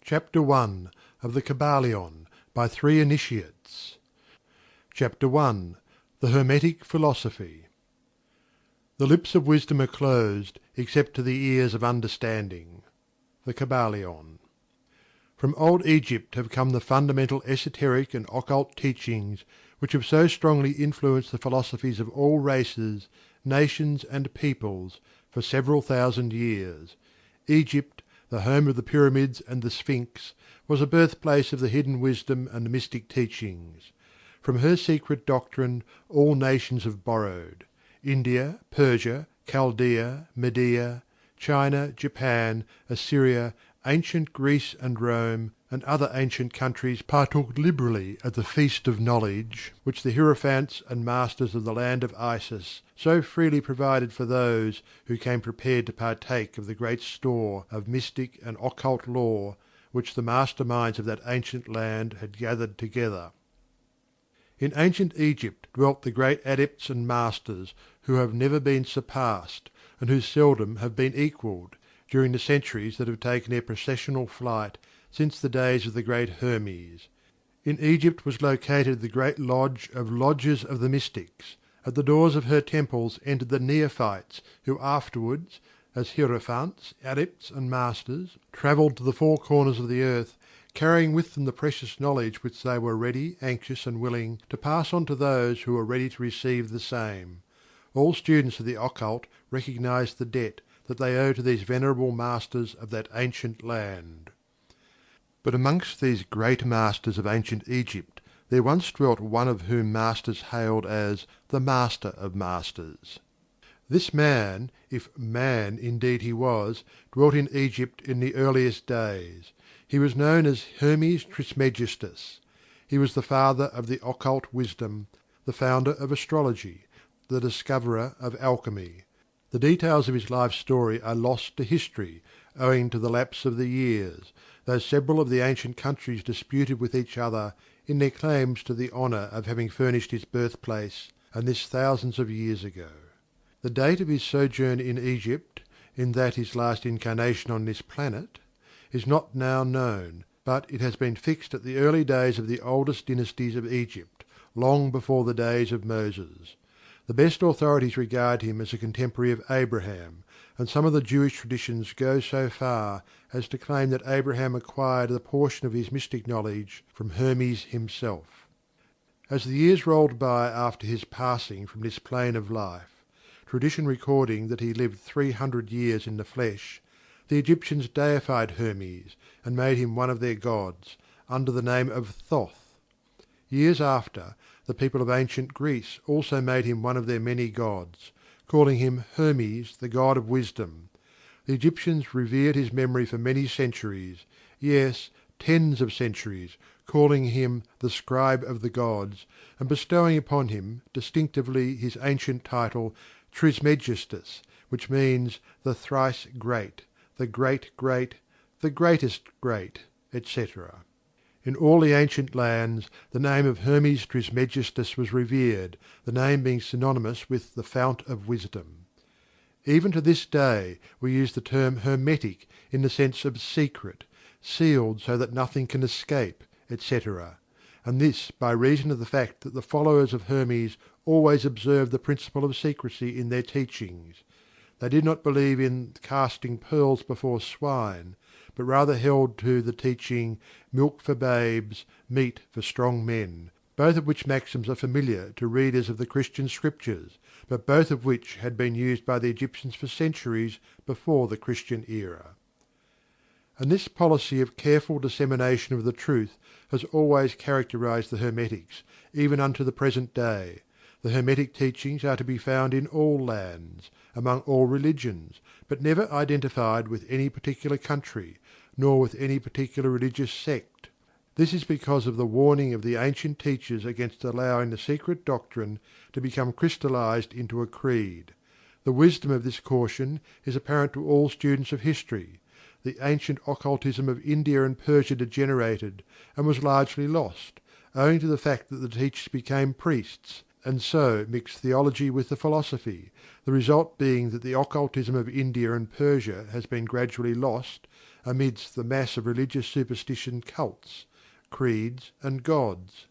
Chapter 1 of the Kybalion by Three Initiates. Chapter 1. The Hermetic Philosophy. The lips of wisdom are closed, except to the ears of understanding. The Kybalion. From old Egypt have come the fundamental esoteric and occult teachings which have so strongly influenced the philosophies of all races, nations, and peoples for several thousand years. Egypt, the home of the pyramids and the Sphinx, was a birthplace of the hidden wisdom and mystic teachings. From her secret doctrine all nations have borrowed. India, Persia, Chaldea, Media, China, Japan, Assyria, ancient Greece and Rome, and other ancient countries partook liberally at the feast of knowledge which the hierophants and masters of the land of Isis so freely provided for those who came prepared to partake of the great store of mystic and occult lore which the master minds of that ancient land had gathered together. In ancient Egypt dwelt the great adepts and masters who have never been surpassed, and who seldom have been equalled, during the centuries that have taken their processional flight since the days of the great Hermes. In Egypt was located the great lodge of Lodges of the Mystics. At the doors of her temples entered the neophytes who afterwards, as hierophants, adepts and masters, travelled to the four corners of the earth, carrying with them the precious knowledge which they were ready, anxious and willing to pass on to those who were ready to receive the same. All students of the occult recognise the debt that they owe to these venerable masters of that ancient land. But amongst these great masters of ancient Egypt there once dwelt one of whom masters hailed as the Master of Masters. This man, if man indeed he was, dwelt in Egypt in the earliest days. He was known as Hermes Trismegistus. He was the father of the occult wisdom, the founder of astrology, the discoverer of alchemy. The details of his life story are lost to history, owing to the lapse of the years, though several of the ancient countries disputed with each other in their claims to the honour of having furnished his birthplace, and this thousands of years ago. The date of his sojourn in Egypt, in that his last incarnation on this planet, is not now known, but it has been fixed at the early days of the oldest dynasties of Egypt, long before the days of Moses. The best authorities regard him as a contemporary of Abraham, and some of the Jewish traditions go so far as to claim that Abraham acquired a portion of his mystic knowledge from Hermes himself. As the years rolled by after his passing from this plane of life, tradition recording that he lived 300 years in the flesh, the Egyptians deified Hermes and made him one of their gods, under the name of Thoth. Years after, the people of ancient Greece also made him one of their many gods, calling him Hermes, the god of wisdom. The Egyptians revered his memory for many centuries, yes, tens of centuries, calling him the scribe of the gods, and bestowing upon him distinctively his ancient title Trismegistus, which means the thrice great, the great great, the greatest great, etc. In all the ancient lands the name of Hermes Trismegistus was revered, the name being synonymous with the fount of wisdom. Even to this day we use the term hermetic in the sense of secret, sealed so that nothing can escape, etc., and this by reason of the fact that the followers of Hermes always observed the principle of secrecy in their teachings. They did not believe in casting pearls before swine, but rather held to the teaching milk for babes, meat for strong men, both of which maxims are familiar to readers of the Christian scriptures, but both of which had been used by the Egyptians for centuries before the Christian era. And this policy of careful dissemination of the truth has always characterized the Hermetics, even unto the present day. The Hermetic teachings are to be found in all lands, among all religions, but never identified with any particular country, nor with any particular religious sect. This is because of the warning of the ancient teachers against allowing the secret doctrine to become crystallized into a creed. The wisdom of this caution is apparent to all students of history. The ancient occultism of India and Persia degenerated, and was largely lost, owing to the fact that the teachers became priests, and so mixed theology with the philosophy, the result being that the occultism of India and Persia has been gradually lost, amidst the mass of religious superstition cults, creeds and gods.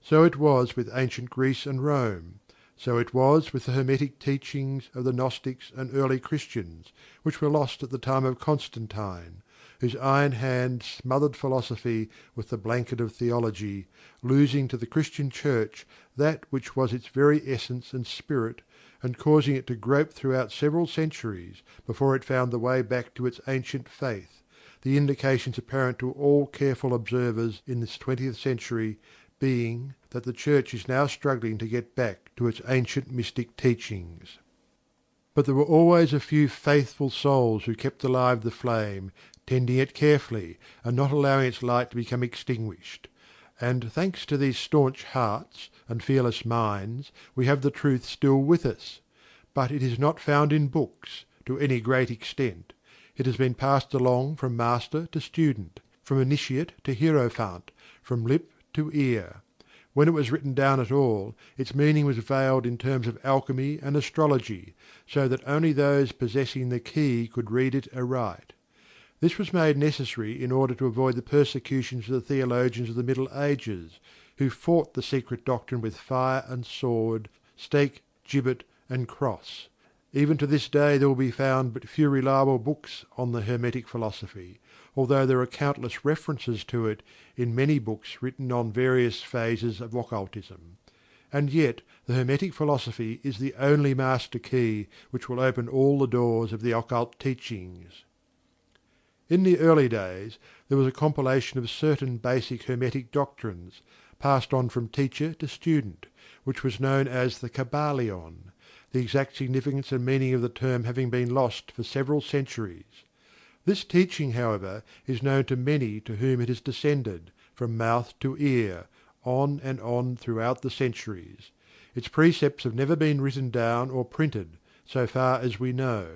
So it was with ancient Greece and Rome. So it was with the Hermetic teachings of the Gnostics and early Christians, which were lost at the time of Constantine, whose iron hand smothered philosophy with the blanket of theology, losing to the Christian Church that which was its very essence and spirit, and causing it to grope throughout several centuries before it found the way back to its ancient faith, the indications apparent to all careful observers in this 20th century being that the Church is now struggling to get back to its ancient mystic teachings. But there were always a few faithful souls who kept alive the flame, tending it carefully, and not allowing its light to become extinguished. And thanks to these staunch hearts and fearless minds, we have the truth still with us. But it is not found in books, to any great extent. It has been passed along from master to student, from initiate to hierophant, from lip to ear. When it was written down at all, its meaning was veiled in terms of alchemy and astrology, so that only those possessing the key could read it aright. This was made necessary in order to avoid the persecutions of the theologians of the Middle Ages, who fought the secret doctrine with fire and sword, stake, gibbet, and cross. Even to this day there will be found but few reliable books on the Hermetic philosophy, although there are countless references to it in many books written on various phases of occultism. And yet the Hermetic philosophy is the only master key which will open all the doors of the occult teachings. In the early days there was a compilation of certain basic Hermetic doctrines, passed on from teacher to student, which was known as the Kybalion, the exact significance and meaning of the term having been lost for several centuries. This teaching, however, is known to many to whom it has descended, from mouth to ear, on and on throughout the centuries. Its precepts have never been written down or printed, so far as we know.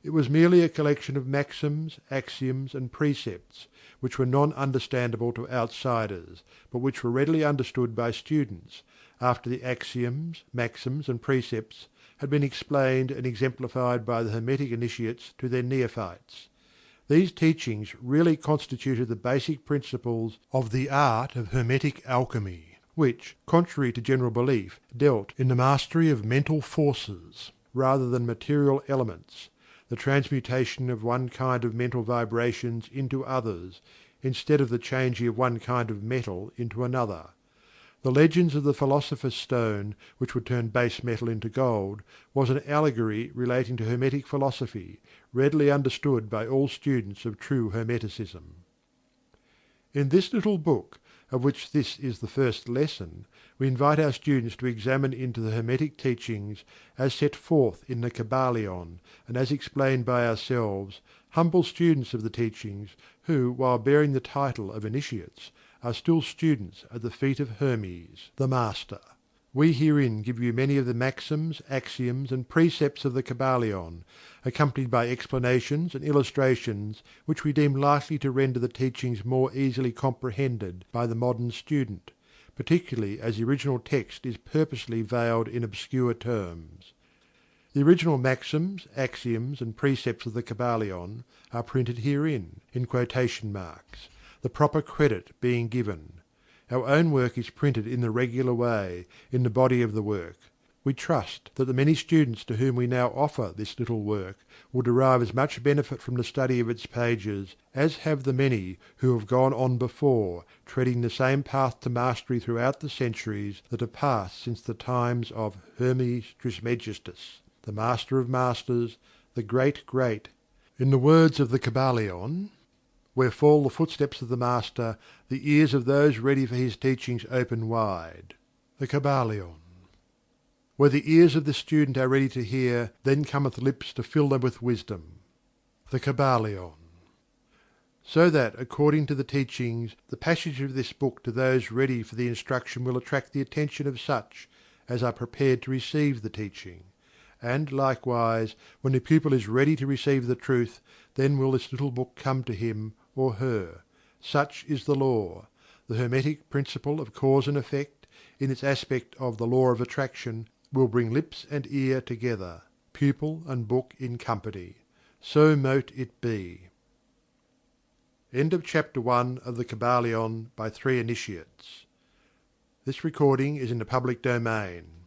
It was merely a collection of maxims, axioms, and precepts, which were non-understandable to outsiders, but which were readily understood by students, after the axioms, maxims, and precepts had been explained and exemplified by the Hermetic initiates to their neophytes. These teachings really constituted the basic principles of the art of Hermetic alchemy, which, contrary to general belief, dealt in the mastery of mental forces rather than material elements, the transmutation of one kind of mental vibrations into others, instead of the changing of one kind of metal into another. The legends of the Philosopher's Stone, which would turn base metal into gold, was an allegory relating to Hermetic philosophy, readily understood by all students of true Hermeticism. In this little book, of which this is the first lesson, we invite our students to examine into the Hermetic teachings as set forth in the Kybalion, and as explained by ourselves, humble students of the teachings, who, while bearing the title of initiates, are still students at the feet of Hermes, the Master. We herein give you many of the maxims, axioms, and precepts of the Kybalion, accompanied by explanations and illustrations which we deem likely to render the teachings more easily comprehended by the modern student, particularly as the original text is purposely veiled in obscure terms. The original maxims, axioms, and precepts of the Kybalion are printed herein, in quotation marks, the proper credit being given. Our own work is printed in the regular way, in the body of the work. We trust that the many students to whom we now offer this little work will derive as much benefit from the study of its pages as have the many who have gone on before, treading the same path to mastery throughout the centuries that have passed since the times of Hermes Trismegistus, the Master of Masters, the Great Great. In the words of the Kybalion, where fall the footsteps of the Master, the ears of those ready for his teachings open wide. The Kybalion. Where the ears of the student are ready to hear, then cometh lips to fill them with wisdom. The Kybalion. So that, according to the teachings, the passage of this book to those ready for the instruction will attract the attention of such as are prepared to receive the teaching. And, likewise, when the pupil is ready to receive the truth, then will this little book come to him or her. Such is the law. The Hermetic principle of cause and effect, in its aspect of the law of attraction, will bring lips and ear together, pupil and book in company. So mote it be. End of Chapter 1 of the Kybalion by 3 Initiates. This recording is in the public domain.